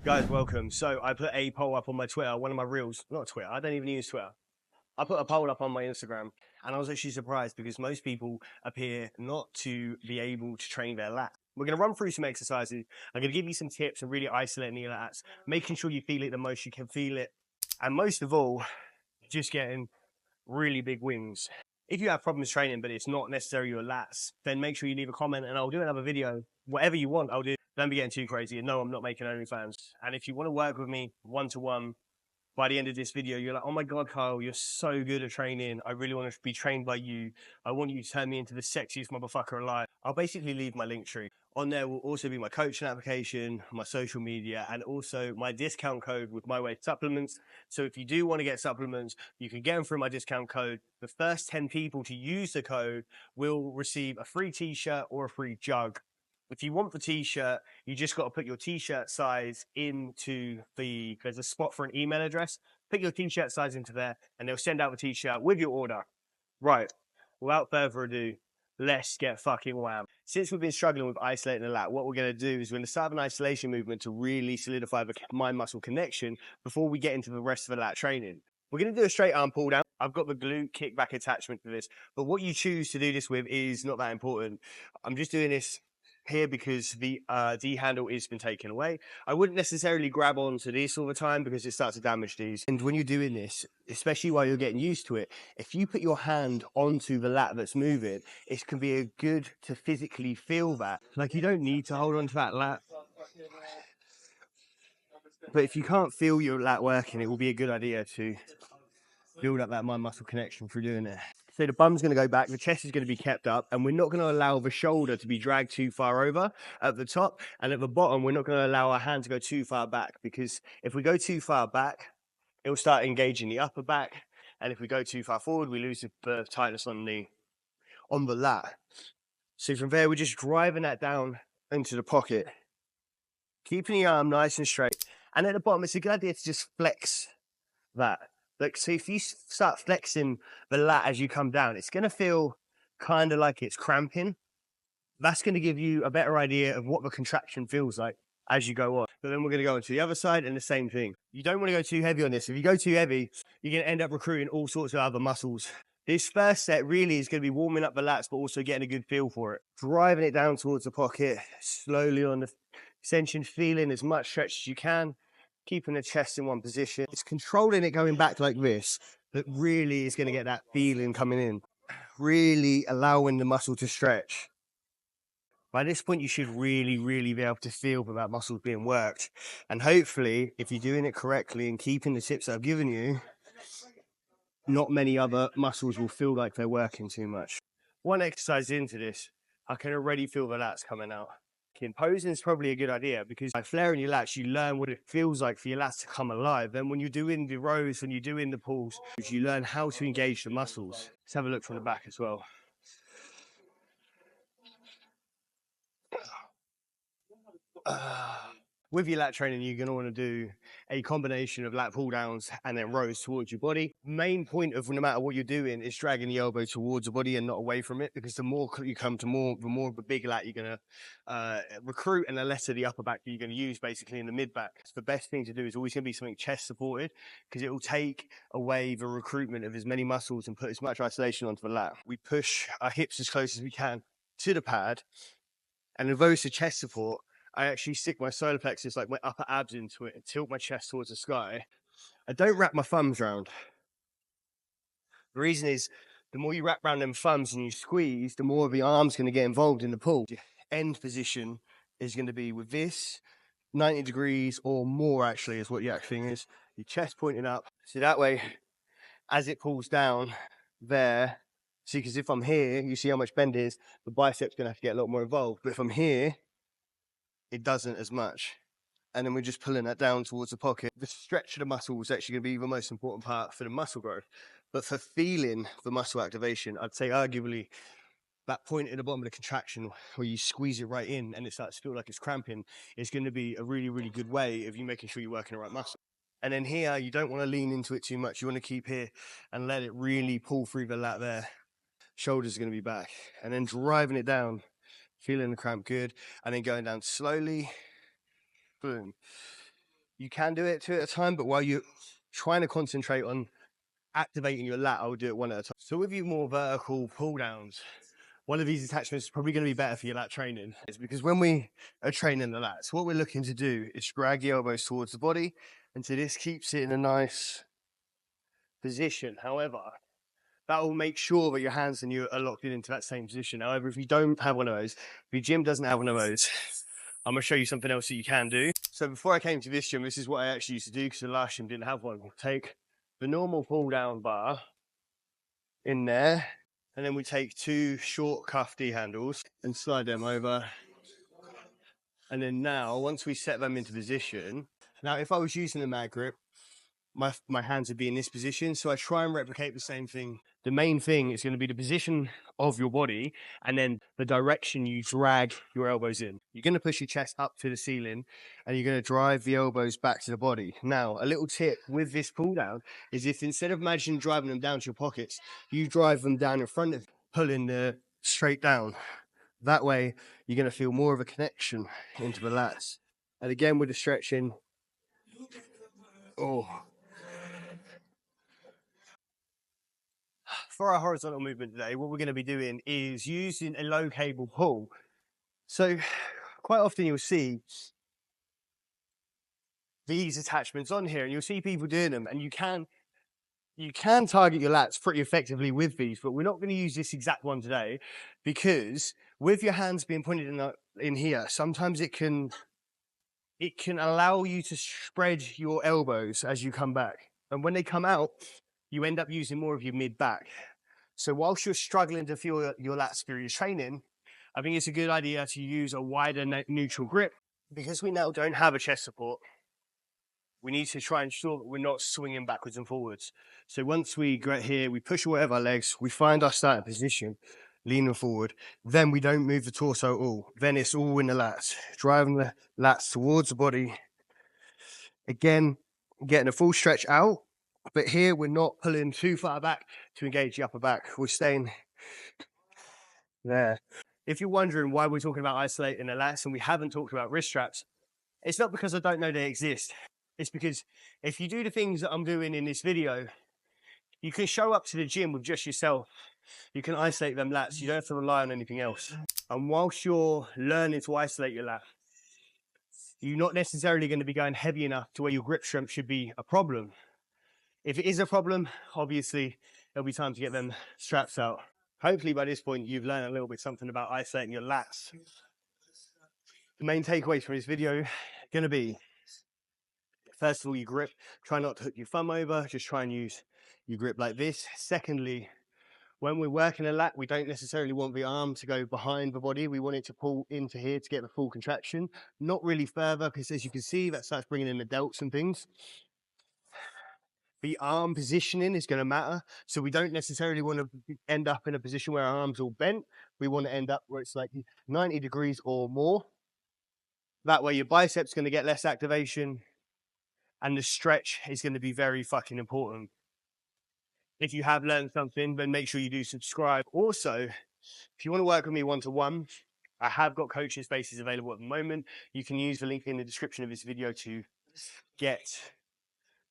Guys, welcome. So I put a poll up on my Twitter, one of my reels, not Twitter, I don't even use Twitter. I put a poll up on my Instagram and I was actually surprised because most people appear not to be able to train their lats. We're going to run through some exercises. I'm going to give you some tips and really isolating your lats, making sure you feel it the most you can feel it. And most of all, just getting really big wins. If you have problems training, but it's not necessarily your lats, then make sure you leave a comment and I'll do another video. Whatever you want, I'll do. Don't be getting too crazy. And no, I'm not making OnlyFans. And if you want to work with me one-to-one, by the end of this video, you're like, oh my God, Kyle, you're so good at training. I really want to be trained by you. I want you to turn me into the sexiest motherfucker alive. I'll basically leave my link tree. On there will also be my coaching application, my social media, and also my discount code with My Way supplements. So if you do want to get supplements, you can get them through my discount code. The first 10 people to use the code will receive a free t-shirt or a free jug. If you want the t-shirt, you just got to put your t-shirt size into there's a spot for an email address. Put your t-shirt size into there and they'll send out the t-shirt with your order. Right, without further ado, let's get fucking wham. Since we've been struggling with isolating the lat, what we're going to do is we're going to start an isolation movement to really solidify the mind-muscle connection before we get into the rest of the lat training. We're going to do a straight arm pull down. I've got the glute kickback attachment for this, but what you choose to do this with is not that important. I'm just doing this here because the D handle has been taken away. I wouldn't necessarily grab onto this all the time because it starts to damage these. And when you're doing this, especially while you're getting used to it, if you put your hand onto the lat that's moving, it can be a good to physically feel that. Like you don't need to hold onto that lat. But if you can't feel your lat working, it will be a good idea to build up that mind muscle connection through doing it. So the bum's going to go back, the chest is going to be kept up, and we're not going to allow the shoulder to be dragged too far over at the top. And at the bottom, we're not going to allow our hand to go too far back, because if we go too far back, it'll start engaging the upper back. And if we go too far forward, we lose the tightness on the lat. So from there, we're just driving that down into the pocket, keeping the arm nice and straight. And at the bottom, it's a good idea to just flex that. Like, so if you start flexing the lat as you come down, it's going to feel kind of like it's cramping. That's going to give you a better idea of what the contraction feels like as you go on. But then we're going to go into the other side and the same thing. You don't want to go too heavy on this. If you go too heavy, you're going to end up recruiting all sorts of other muscles. This first set really is going to be warming up the lats, but also getting a good feel for it. Driving it down towards the pocket, slowly on the extension, feeling as much stretch as you can. Keeping the chest in one position. It's controlling it going back like this that really is going to get that feeling coming in. Really allowing the muscle to stretch. By this point, you should really be able to feel that muscles being worked. And hopefully, if you're doing it correctly and keeping the tips that I've given you, not many other muscles will feel like they're working too much. One exercise into this, I can already feel the lats coming out. Posing is probably a good idea because by flaring your lats, you learn what it feels like for your lats to come alive. Then when you're doing the rows, when you're doing the pulls, you learn how to engage the muscles. Let's have a look from the back as well. With your lat training, you're going to want to do a combination of lat pull downs and then rows towards your body. Main point of no matter what you're doing is dragging the elbow towards the body and not away from it, because the more you come to the more of a big lat you're going to recruit, and the less of the upper back you're going to use basically in the mid back. So the best thing to do is always going to be something chest supported, because it will take away the recruitment of as many muscles and put as much isolation onto the lat. We push our hips as close as we can to the pad, and although it's a chest support, I actually stick my solar plexus, like my upper abs, into it and tilt my chest towards the sky. I don't wrap my thumbs around. The reason is the more you wrap around them thumbs and you squeeze, the more the arm's going to get involved in the pull. The end position is going to be with this 90 degrees or more, actually, is what the actual thing is. Your chest pointing up. So that way, as it pulls down there, see, because if I'm here, you see how much bend is, the bicep's going to have to get a lot more involved. But if I'm here, it doesn't as much. And then we're just pulling that down towards the pocket. The stretch of the muscle is actually going to be the most important part for the muscle growth. But for feeling the muscle activation, I'd say arguably that point at the bottom of the contraction where you squeeze it right in and it starts to feel like it's cramping is going to be a really good way of you making sure you're working the right muscle. And then here, you don't want to lean into it too much. You want to keep here and let it really pull through the lat there. Shoulders are going to be back. And then driving it down, feeling the cramp good. And then going down slowly. Boom. You can do it two at a time, but while you're trying to concentrate on activating your lat, I will do it one at a time. So with you more vertical pull downs, one of these attachments is probably going to be better for your lat training. It's because when we are training the lats, what we're looking to do is drag the elbows towards the body, and so this keeps it in a nice position. However, that will make sure that your hands and you are locked into that same position. However, if you don't have one of those, if your gym doesn't have one of those, I'm going to show you something else that you can do. So before I came to this gym, this is what I actually used to do because the last gym didn't have one. We'll take the normal pull down bar in there, and then we take two short cuff D handles and slide them over. And then now, once we set them into position, now if I was using a mag grip, my hands would be in this position. So I try and replicate the same thing. The main thing is going to be the position of your body and then the direction you drag your elbows in. You're going to push your chest up to the ceiling and you're going to drive the elbows back to the body. Now, a little tip with this pull down is if instead of imagining driving them down to your pockets, you drive them down in front of you, pulling the straight down. That way, you're going to feel more of a connection into the lats. And again, with the stretching, For our horizontal movement today, what we're going to be doing is using a low cable pull. So quite often you'll see these attachments on here and you'll see people doing them, and you can target your lats pretty effectively with these, but we're not going to use this exact one today because with your hands being pointed in here, sometimes it can allow you to spread your elbows as you come back. And when they come out, you end up using more of your mid back. So whilst you're struggling to feel your lats through your training, I think it's a good idea to use a wider neutral grip. Because we now don't have a chest support, we need to try and ensure that we're not swinging backwards and forwards. So once we get here, we push away with our legs, we find our starting position, leaning forward, then we don't move the torso at all. Then it's all in the lats, driving the lats towards the body. Again, getting a full stretch out, but here we're not pulling too far back to engage the upper back. We're staying there. If you're wondering why we're talking about isolating the lats and we haven't talked about wrist straps, it's not because I don't know they exist. It's because if you do the things that I'm doing in this video, you can show up to the gym with just yourself. You can isolate them lats. You don't have to rely on anything else. And whilst you're learning to isolate your lat, you're not necessarily going to be going heavy enough to where your grip strength should be a problem. If it is a problem, obviously, there'll be time to get them straps out. Hopefully by this point, you've learned a little bit something about isolating your lats. The main takeaways from this video are going to be, first of all, your grip. Try not to hook your thumb over. Just try and use your grip like this. Secondly, when we're working a lat, we don't necessarily want the arm to go behind the body. We want it to pull into here to get the full contraction. Not really further, because as you can see, that starts bringing in the delts and things. The arm positioning is going to matter. So we don't necessarily want to end up in a position where our arms all bent. We want to end up where it's like 90 degrees or more. That way your biceps going to get less activation and the stretch is going to be very fucking important. If you have learned something, then make sure you do subscribe. Also, if you want to work with me one-to-one, I have got coaching spaces available at the moment. You can use the link in the description of this video to get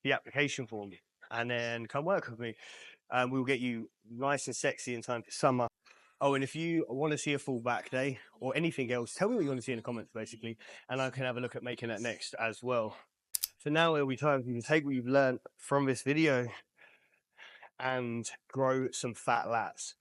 the application form and then come work with me. We'll get you nice and sexy in time for summer. Oh, and if you want to see a full back day or anything else, tell me what you want to see in the comments, basically, and I can have a look at making that next as well. So now it'll be time for you to take what you've learned from this video and grow some fat lats.